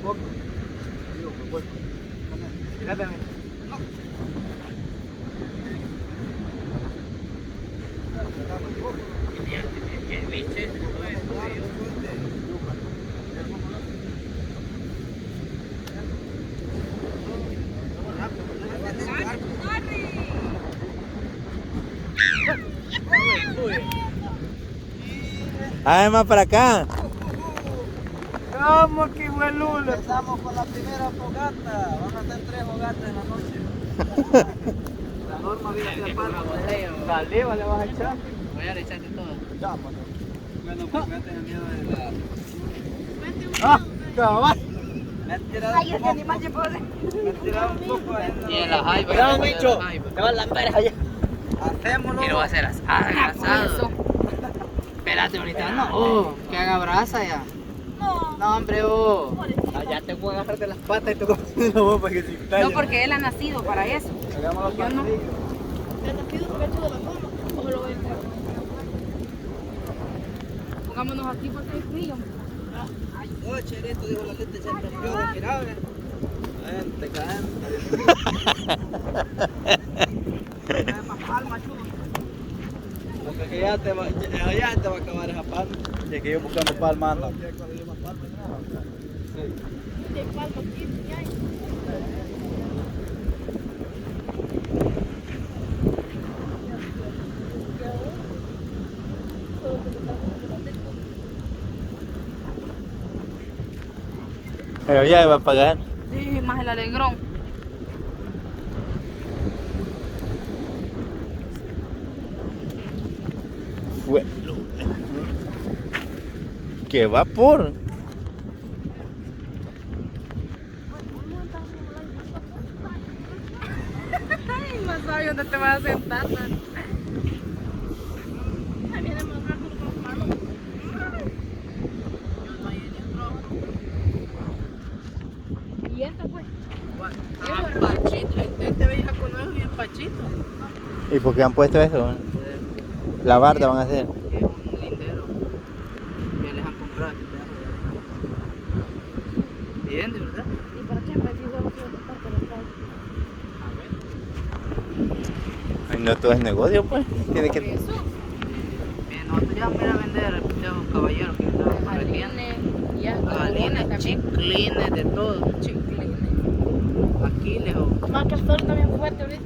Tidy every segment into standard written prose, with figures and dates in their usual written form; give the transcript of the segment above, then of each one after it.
poco. Digo, me voy. Fíjate a mí. Ah, es más para acá. Vamos, que huelulo. Empezamos con la primera fogata. Van a hacer 3 fogatas en la noche. La norma viene hacia palma. Saliva le vas a echar. Voy a echarte todo. Ya, pues. Bueno, pues no tengas miedo de la... Ah, cabal. Me has tirado un poco. Me has tirado un poco en Y en la jaiba. Cuidado, Micho. Te van las peras allá. Hacémoslo. Y lo va a hacer asado. Espérate ahorita, no. Que haga brasa ya. No, hombre, Allá te puedo agarrar de las patas y te voy a no, para que se estalle. No, porque él ha nacido para eso. Hagamos los Yo no. pastillos. Pongámonos aquí porque es frío. Oh, Cherito, dijo la gente siempre yo, mira, vente, Porque ya te va a acabar esa palma. Y que yo buscando palma ando. Pero ya va a pagar. Sí, más el alegrón. ¡Qué vapor! Ay, no sabes dónde te vas a sentar. Y este pues. Pachito, este bellaco no es bien pachito. ¿Y por qué han puesto eso? La barda van a hacer. Es un lindero que les han comprado. Bien, de verdad. ¿Y para qué? Para que yo lo quiero cortar por el lado. A ver. Ay, no todo es negocio, pues. Tiene Por que... eso. Bien, nosotros ya vamos a ir a vender ya un caballero que está vendiendo. Marlene, ya. Galines, chiclines, de todo. Chiclines. Aquiles o... Más que el sol está bien fuerte ahorita.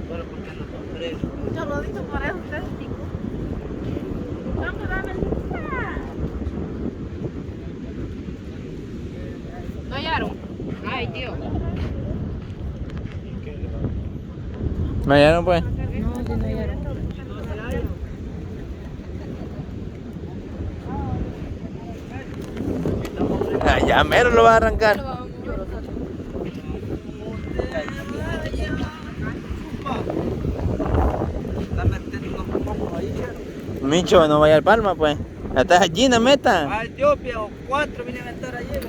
Solo porque no son frescos. Mucho rodito por eso, ustedes chicos. Vamos a darme ¿no hallaron? Ay, tío. Mañana, pues. No, si no hallaron. Ah, ya mero lo va a arrancar. Está metiendo un poco ahí. Micho, no vaya al Palma, pues. Ya estás allí, no meta. A Etiopía, o 4 vine a inventar ayer.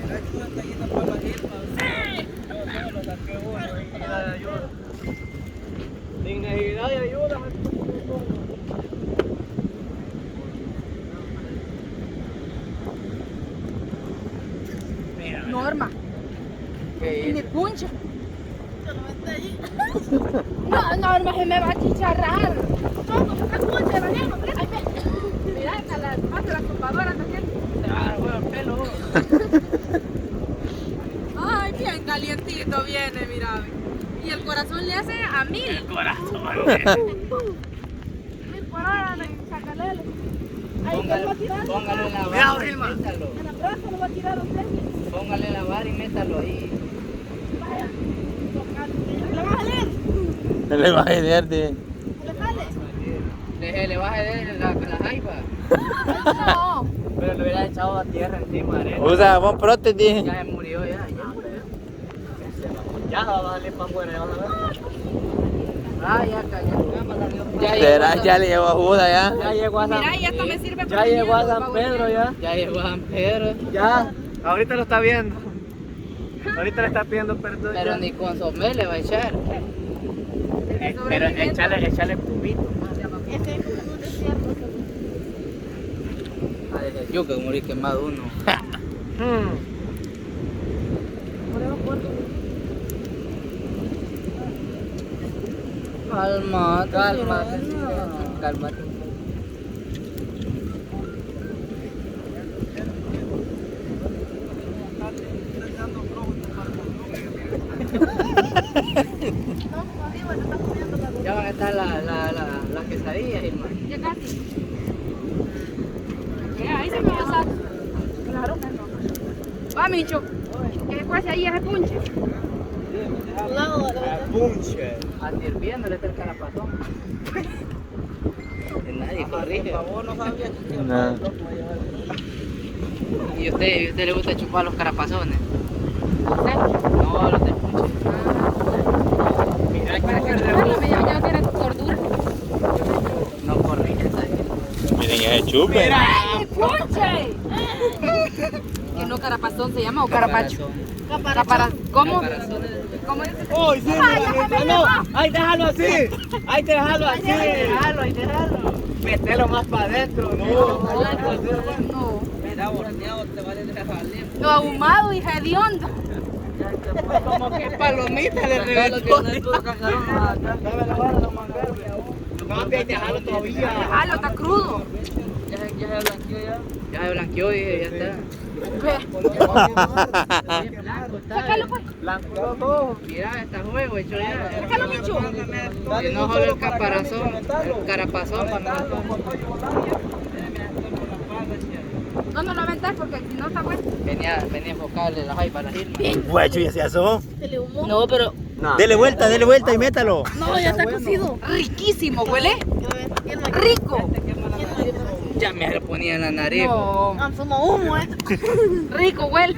Mira, tú estás yendo para la misma. Yo lo saqué uno, dignidad de ayuda. Dignidad y ayuda. Norma. ¿Qué Y es? me puncha. No, Norma, se me va a chicharrar. No, saca puncha, Daniel. Mira, hasta la copadora también. Te va a dar huevo el pelo. Ay, bien calientito viene, mira. Y el corazón le hace a 1000. Corazón. 1000 por hora, sacalele. Ahí que lo va a tirar. Póngalo en la Cuidado, barra y Vilma. métalo. En la plaza lo va a tirar usted. Póngale en la barra y métalo ahí. Vaya. ¿Le vas a leer? No le va a idear de... ¿Le sale? Le baje de la jaiba. No. Pero le hubiera echado a tierra encima, arena. Usa jabón prótesis. Ya se murió, ya murió. Ya va a salir para afuera, ya vas a ver. Ah, ya cayó. Será, ya le llevó a Judas ya. Ya llegó a San Mira, y esto me sirve Ya llegó a San Pedro, ya. Ya llegó San Pedro. Ya. Ahorita lo está viendo. Ahorita le está pidiendo perdón. Pero ya. ni con somé le va a echar. Pero échale cubito. Ese es un desierto. Yo que morí quemado uno. Cálmate, cálmate. Ya van a estar las quesadillas, hermano. Ya casi. Ya, ahí se me va a pasar. Claro. Va, Micho. ¿Qué pasa ahí ese punche? Punche. Anda hirviéndole está el carapazón. Nadie corrige. Por favor, no sabía que No. ¿Y usted le gusta chupar los carapazones? ¿Usted? No, los del punche. Para que chuparlo, me llama que era gordura. No corrige, ¿sabes? Miren ese chupe. ¡Ay, punche! ¿Que no carapazón se llama o carapacho? ¿Cómo? ¿Cómo es? ¡Oh, sí! ¡No! ¡Ay, déjalo así! ¡Ay, déjalo así! Déjalo. Mételo más para adentro, no. No. Mira, borneado, te vale de valer. Lo ahumado y hediondo. Como que palomita le Dame reventó. la vara, no mangar. No, déjalo todavía. Déjalo, está crudo. Ya se blanqueó ya. Ya se blanqueó, dije, ya está. Sácalo, pues. Blanco todo. Mira, está juego hecho ya. Sácalo, Micho. Que no solo el caparazón, el carapazón para nosotros. No lo aventas porque si no está bueno. Venía a enfocarle la jaiba a la Gilma. Guacho, ya se asó. No, pero. Dele vuelta y métalo. No, ya está cocido. Riquísimo, ¿huele? Rico. Ya me lo ponía en la nariz. No. Rico, huele.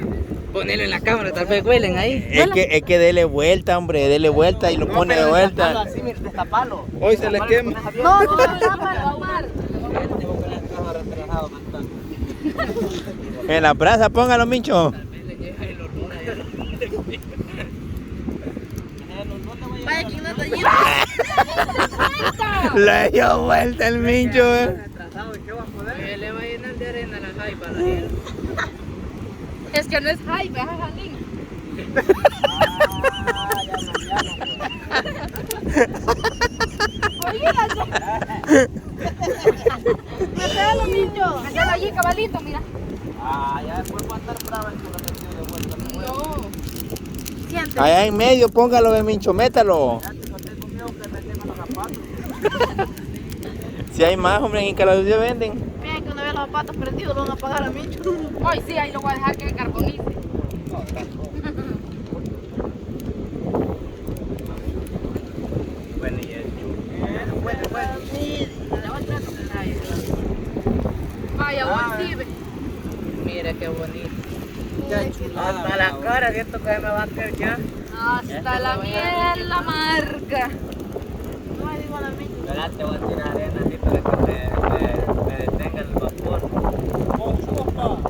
Ponelo en la cámara, tal vez huelen ahí. Es que dele vuelta, hombre, dele vuelta y lo pone de vuelta. Así, mira, destapalo. Hoy se les quema. No, tápalo, Omar. En la brasa, póngalo, Mincho. Vaya, ¿quién no está allí? Le dio vuelta el Mincho. Le va a llenar de arena la jaiba a la Gilma. Es que no es jaiba, es jalín. Mételo, Micho. Mételo allí, cabalito, mira. Ah, ya después va a estar brava el que lo metió de vuelta. No. Siente. Allá en medio, póngalo, Mincho, métalo. Ya te conté conmigo que metemos los zapatos. Si hay más, hombre, en Caladucía venden. Miren que una vez los zapatos prendidos lo van a pagar a Micho. Hoy sí, ahí lo voy a dejar que carbonice. Bueno, y el Vaya, hoy sí. Mira qué bonito. Hasta la cara siento que me va a caer ya. Hasta la miel amarga. Espérate, voy a tirar arena así para que me detenga el vapor.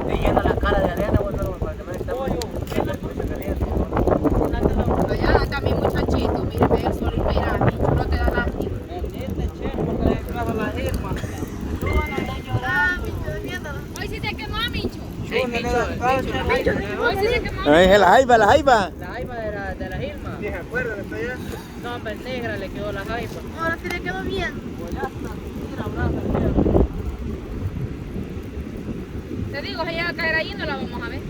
Te llena la cara de arena, boludo, para que no esté Allá también muchachito, mire, ve el sol y mira, Micho, no te da lástima. Hoy sí te quemó, Micho. Hey, Hoy sí te quemó. Es la jaiba, la jaiba. la jaiba de la Gilma. ¿Se acuerdan de esto ya? No, hombre, negra le quedó la jaiba. Ahora sí le quedó bien. Te digo, si llega a caer ahí, no la vamos a ver.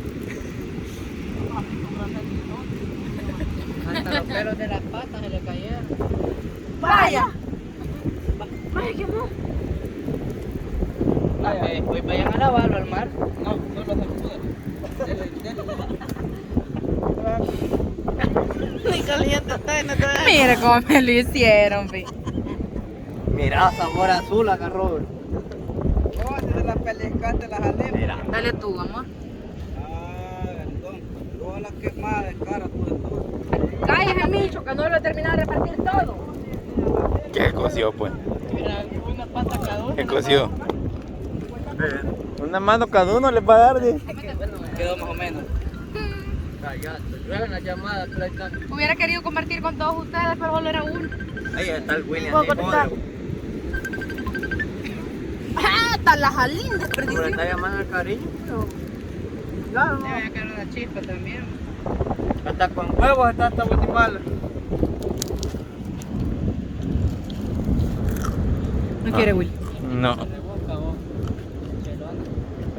Hasta los pelos de las patas se le cayeron. ¡Vaya! ¡Vaya, quemó! Hoy vayan a lavarlo al mar. No, solo se puede. Muy caliente está y no te da. Mira cómo me lo hicieron, vi. Mira, sabor azul agarró. ¿Cómo se la pellizcaste la jalea? Dale tú, amor. Ah, perdón. Todas las quemadas de cara, tú de todo. Cállese, Micho, que no lo he terminado de repartir todo. ¿Qué coció, pues? Mira, una pata cada uno. ¿Qué coció? Una mano cada uno les va a dar. ¿Sí? Quedó más o menos. Cállate, llueven las llamadas, pero ahí está. Hubiera querido compartir con todos ustedes, pero solo era uno. Ahí está el William. ¿Puedo contestar? ¡Ah! hasta la jalín Pero desperdició. está llamando al cariño, pero... Claro, Le voy a caer una chispa también. hasta con huevos está esta Guatemala. No quiere, Will. No.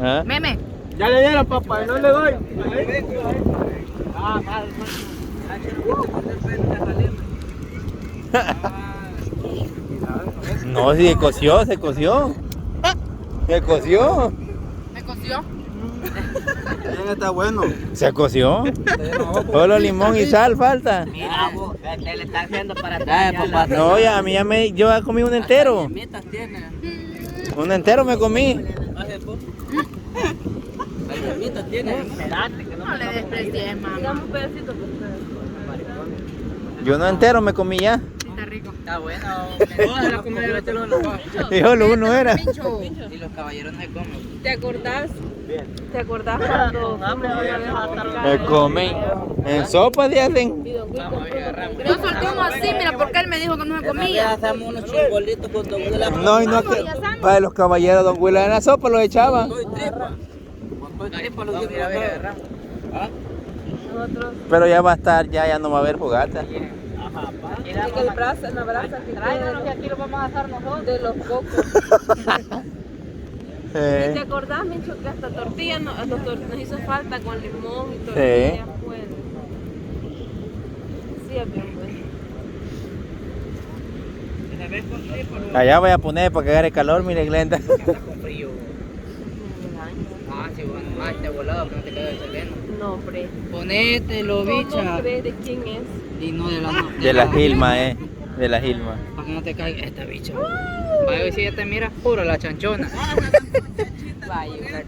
¿Ah? Meme. Ya le dieron, papá, y no le doy. Ah, madre. No, si se coció, se coció. Se coció. Me coció. Bien, está bueno. Se coció. Solo limón y sal falta. Mira, vos, le está haciendo para atrás, papá. No, ya, a mí ya me, yo ya comí un entero. Mitas tiene. Un entero me comí. Mitas tiene. Esperate, que No le desprecies, mamá. un pedacito, pues. Yo no entero me comí ya. Sí, está rico. Está bueno. Toda la comida de este lono. Y solo uno era. Pincho. Y los caballeros no se comen. ¿Te acordás? ¿Te acordás cuando fuimos una vez a Me comí. En sopa de hacen. Vamos a ver, agarramos. Yo solté uno así, mira, porque él me dijo que no se comía. Hacemos unos chingolitos con Don Will. No, y no que para los caballeros Don Will en la sopa lo echaban. Vamos a ir a ver, agarramos. nosotros? Pero ya va a estar, ya no va a haber fogata. En el brazo, en la brasa que Tráiganos y aquí lo vamos a asar nosotros. de los cocos. ¿Y te Sí. acordás, Mincho, que hasta tortilla nos hizo falta con limón y tortilla? Bueno. Sí, es bien bueno. Allá voy a poner para que agarre calor, mire Glenda. Con frío. Ah, sí, bueno. Ah, este volado, que no te caiga el sereno. No, hombre. Ponételo, ¿Cómo bicha. crees de quién es? Y no de la De la Gilma, de la Gilma. Para que no te caiga esta bicha. Vaya, y si ya te miras, puro la chanchona. Vaya.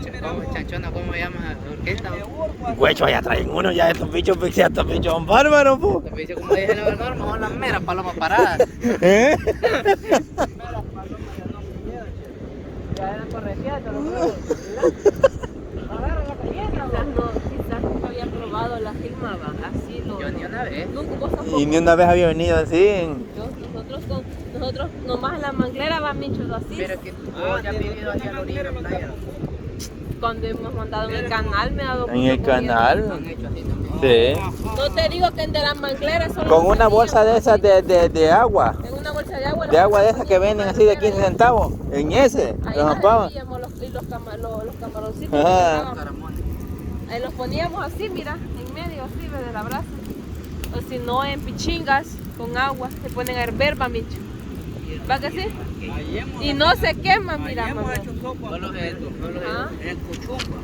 Chanchona, ¿cómo se llama? ¿Orquesta? Huecho, ya traen uno, ya estos bichos son bárbaros, po. Te dice, como dije la norma, son las meras palomas paradas. ¿Eh? Ya eran corregidas, te lo juro. Agarra la galleta. Quizás nunca había probado la Gilma, va. Así lo. Yo ni una vez. Nunca, vos tampoco. Y ni una vez había venido así. Nosotros nomás en la manglera va Mincho así. Pero que vos ya has vivido hacia la orilla de la playa. Cuando hemos mandado en el canal me ha dado En el mucha comida. canal. Han hecho así también. Sí. No te digo que en de las mangleras solo Con una salía, bolsa de esas de agua. en una bolsa de agua. De agua de esas que venden así de 15 centavos. En ese. Ahí Los las ampaban. metíamos los camaroncitos. Ajá. que estaban. Caramones. Ahí los poníamos así, mira, en medio así de la brasa. O si no, en pichingas con agua, se ponen a hervir, va Mincho. ¿Va que sí? Y no se queman, mira, mamá. Solo esto, solo Ah. es cuchumba.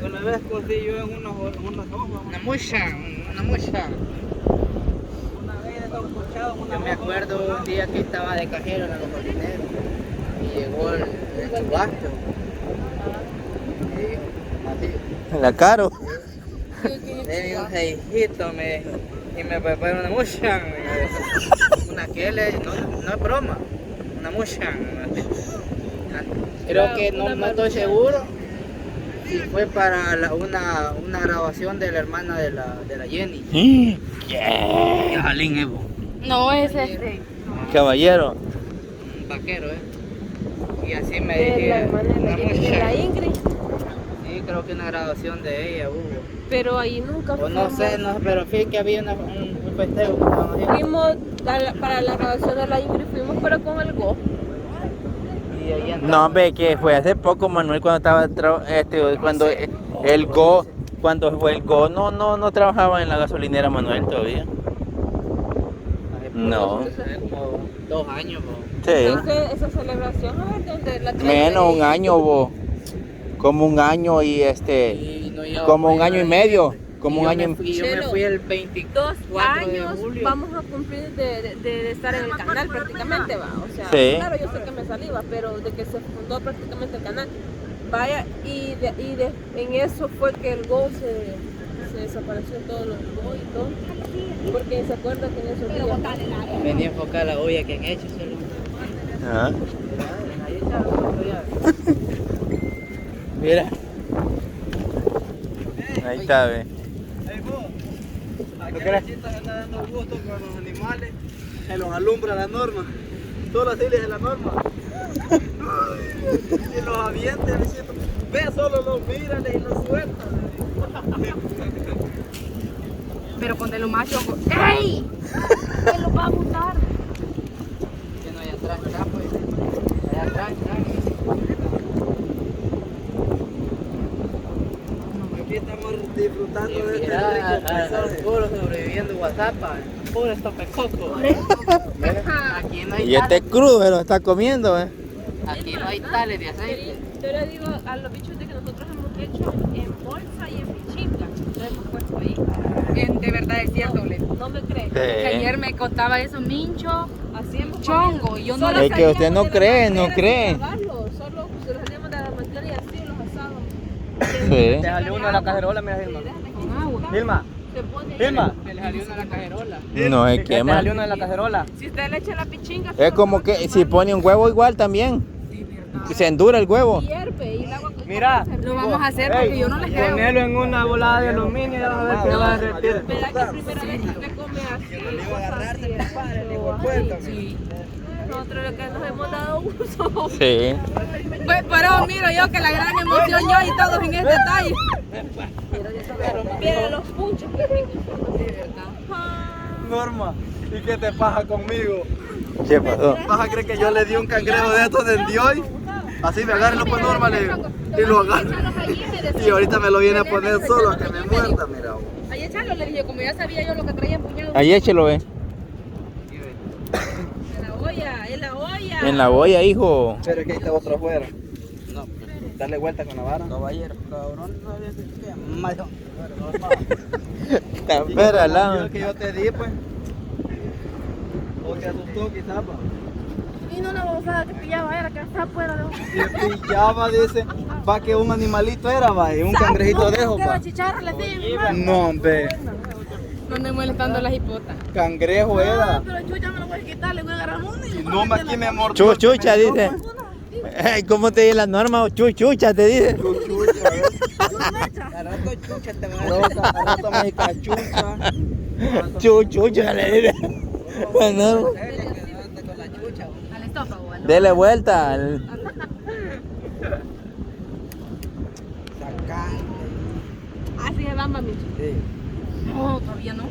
Una vez cosí yo en unas hojas. Una mucha, una mucha. Yo me acuerdo un día que estaba de cajero en la gasolinera y llegó el subasto. Y La caro. le di un seisito y me preparó una mucha. Una que no es broma, una mucha. Creo que no estoy seguro si fue para una grabación de la hermana de la Jenny. ¿Qué? Jalín Evo. No, es este. Caballero. Un vaquero, Y así me De la dije, hermana de una la mucha. Ingrid. Sí, creo que una grabación de ella hubo. Pero ahí nunca O no sé, pero fíjate que había un festejo que estaban haciendo. Fuimos para la grabación de la Ingrid, fuimos pero con el Go. Y ahí andaba. No, hombre, que fue hace poco, Manuel, cuando estaba cuando el Go, cuando fue el Go, no trabajaba en la gasolinera Manuel todavía. Hace poco, No. hace como 2 años. Sí. Entonces, esa celebración, a ver dónde la traen. Menos un año, bo. Como un año y Y no llevaba como un medio año y de- medio. Como un año y Y yo me Chelo, fui el 24 2 de años julio. vamos a cumplir de estar en el canal prácticamente, va. O sea, Sí. claro, yo sé que me salí, va, pero de que se fundó prácticamente el canal. Vaya, en eso fue que el Go se desapareció todos los Go y todo. Porque se acuerda que en esos días. Venía a enfocar la olla que han hecho. Solo. Ajá. Ahí está, ya. Mira. Ahí está, ve. Lo que la chita anda dando gusto con los animales, se los alumbra la norma. Todos los diles de la norma. Y los avienta, Luisito. Ve, solo los mírale y los suelta. Pero con de lo más chongo. ¡Ey! ¿Quién lo va a botar? Que no hay atrás, capo. Allá atrás, Aquí estamos disfrutando de este Mira, rico paisaje. puro sobreviviendo WhatsApp, puro estopecoco. Aquí no hay Y este crudo se lo está comiendo, Aquí no hay tales de aceite. Yo le digo a los bichos de que nosotros hemos hecho en bolsa y en pichinga. Lo hemos puesto ahí. De verdad es cierto, Le. No me crees. Que ayer me contaba eso, mincho, Así hemos chongo. comido. Y yo no Solo Es que salíamos usted no de la cree, no manguera cree. sin lavarlo, solo se los salíamos de la manguera y así los asábamos. Sí. Te salió uno de la cacerola, mira, Gilma. con agua. Gilma, Se pone Gilma. Le salió uno de la cacerola. No se Te quema. salió uno de la cacerola. Si usted le echa la pichinga, Es como que si pone un huevo igual también. Se endura el huevo. hierve y el agua Mira. Lo vamos a hacer porque yo no les creo. Ponelo en una bolada de aluminio y vas a ver que va a derretir. Verá que primera vez que usted come así, cosas así, Sí. nosotros lo que nos hemos dado uso. Sí. Pues, pero miro yo que la gran emoción yo y todos en este detalle. Vienen los punchos que ricos. Norma, ¿y qué te pasa conmigo? ¿Qué pasó? ¿Vas a creer que yo le di un cangrejo de estos del hoy? Así me agarra y lo pone Norma, le digo. Y lo agarra. Y ahorita me lo viene a poner solo a que me muerda, mira. Ahí echarlo, le dije, como ya sabía yo lo que traía empuñado. Ahí échelo, En la olla, en la olla. En la olla, hijo. Pero es que ahí está otro afuera. No, Darle vuelta con la vara. caballero, cabrón, no había que mayo. Espera, al lado. Que yo te di, pues. O te asustó, quizás, pa. Y no la bofada que pillaba era que está afuera de un... Y pillaba, dice, va que un animalito era, va, y un cangrejito de esos, pa. chicharra le di, mi madre. No, hombre, No me molestando las hipotas. cangrejo era. Pero yo ya me lo voy a quitar, le voy a agarrar uno y... No, más aquí me mordió. Chuchucha, dice. Ay, ¿cómo te dice la norma? Chuchucha, te dice. Chuchucha, ¿ves? A rato chucha te va a Rosa, a rato me dice cachucha. Chuchucha, le dice. La norma. con la chucha. Al estómago, ¿no? Dele vuelta. Así se va, mami. Sí. No, todavía no.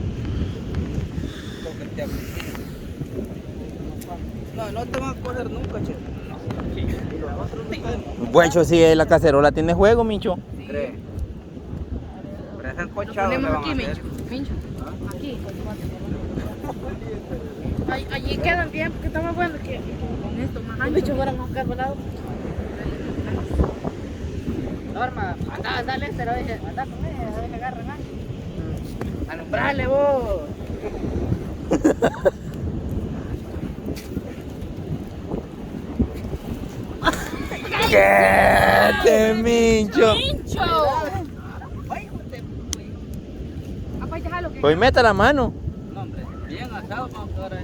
No, no te van a coger nunca, che. Bueno, si la cacerola tiene juego, Micho. ¿Crees? Pero ese Lo encochado le ponemos van a aquí, hacer. Mincho. Aquí. Allí quedan bien porque está más bueno que con esto más ancho. Los bichos fueran más carbolados. Norma, anda, dale, pero dije, anda con ella, a ver que agarre más. Alumbrale vos. ¡Qué Mincho! ¡Mincho! Apa, déjalo que... Pues meta la mano. No, hombre, bien asado, vamos ahora.